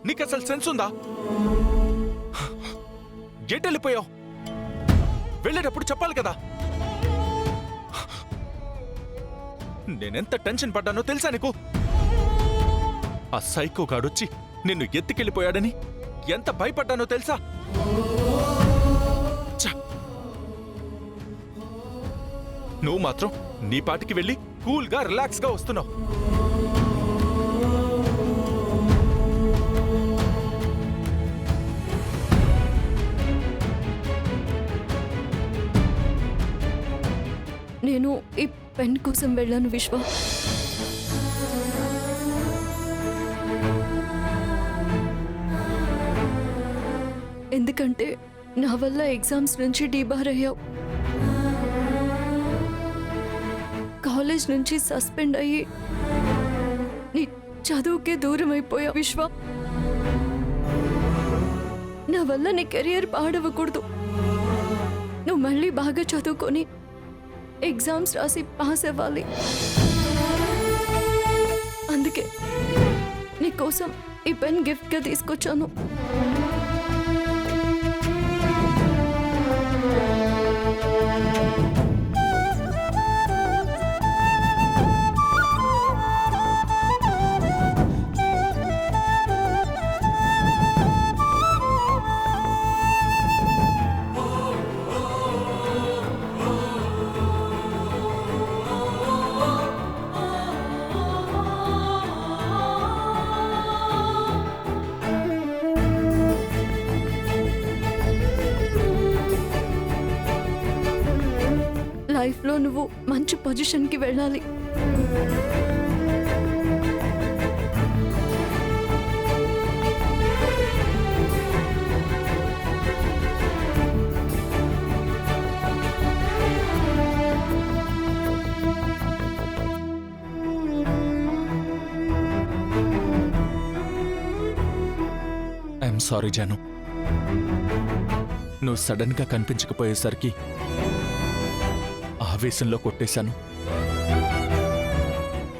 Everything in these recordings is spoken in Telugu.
నీకసలు సెన్స్ ఉందా? ఎటెళ్ళిపోయావు? వెళ్ళేటప్పుడు చెప్పాలి కదా. నేనెంత టెన్షన్ పడ్డానో తెలుసా నీకు? ఆ సైకో గాడొచ్చి నిన్ను ఎత్తుకెళ్ళిపోయాడని ఎంత భయపడ్డానో తెలుసా? నువ్వు మాత్రం నీ పాటికి వెళ్ళి కూల్గా రిలాక్స్గా వస్తున్నావు. నేను ఈ పెన్ కోసం వెళ్ళాను విశ్వ. ఎందుకంటే నా వల్ల ఎగ్జామ్స్ నుంచి డీబార్ అయ్యావు, కాలేజ్ నుంచి సస్పెండ్ అయ్యి నీ చదువుకే దూరం అయిపోయావు విశ్వ. నా వల్ల నీ కెరియర్ పాడవకూడదు. నువ్వు మళ్ళీ బాగా చదువుకొని ఎగ్జామ్స్ రాసి పాస్ అవ్వాలి. అందుకే నీకోసం ఈ పెన్ గిఫ్ట్గా తీసుకొచ్చాను. లైఫ్లో నువ్వు మంచి పొజిషన్కి వెళ్ళాలి. ఐఎమ్ సారీ జాను, నువ్వు సడన్గా కనిపించకపోయేసరికి ఆవేశంలో కొట్టేశాను.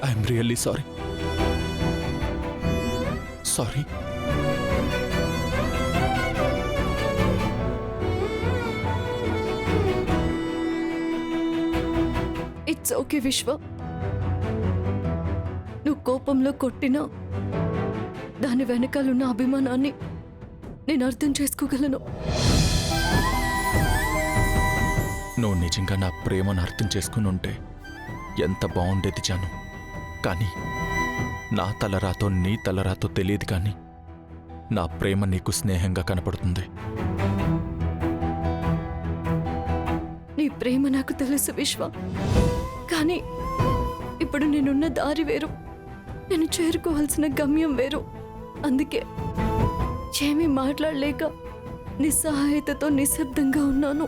I'm really sorry. Sorry. It's okay Vishwa. నువ్వు కోపంలో కొట్టినా దాని వెనకాలన్న అభిమానాన్ని నేను అర్థం చేసుకోగలను. నువ్వు నిజంగా నా ప్రేమను అర్థం చేసుకుని ఉంటే ఎంత బాగుండేది జాను. కానీ నా తలరాతో నీ తలరాతో తెలియదు, కానీ నా ప్రేమ నీకు స్నేహంగా కనపడుతుంది. నీ ప్రేమ నాకు తెలుసు విశ్వ, కానీ ఇప్పుడు నేనున్న దారి వేరు, నేను చేరుకోవాల్సిన గమ్యం వేరు. అందుకే ఏమీ మాట్లాడలేక నిస్సహాయతతో నిశ్శబ్దంగా ఉన్నాను.